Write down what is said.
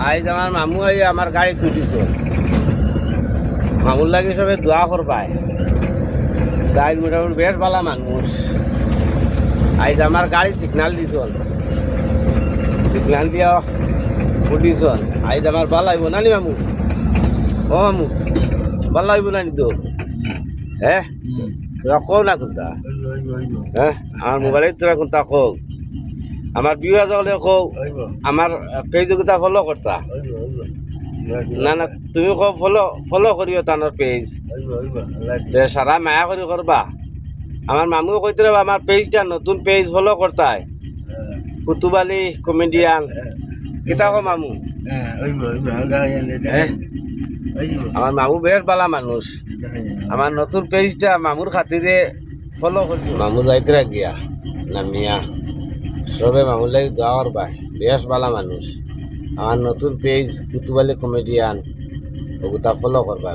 আজ আমার মামু আই আমার গাড়ি তুলিছ মামুর লাগে সবে দোয়া করবায় তাই মোটামুটি বেশ ভালো মানুষ আজ আমার গাড়ি সিগনাল দিছ সিগনাল দিয়া উঠিছ আজ আমার ভালো হইব নানি মামু ও মামু ভালো হইব নানি তো হ্যাঁ তোরা কো না কোনটা হ্যাঁ আমার মোবাইলে তোরা কোনটা কো আমার বিয়ে হলে কো আমার পেজটা ফলো করতা না না তুমি ফলো করিও তানোর পেজ সারা মায়া করি করবা আমার মামু কইতে আমার পেজটা নতুন পেজ ফলো করতায় কুতুবালি কমেডিয়ান কিতা কো মামু আমার মামু বেশ ভালো মানুষ আমার নতুন পেজটা মামুর খাতিরে ফলো করি মামু যাইতে গিয়া না মিয়া সবে মামুর লাগে দোয়া করবা বেশ ভালো মানুষ আমার নতুন পেজ কুতুবালি কমেডিয়ান ওগুতা ফলো করবা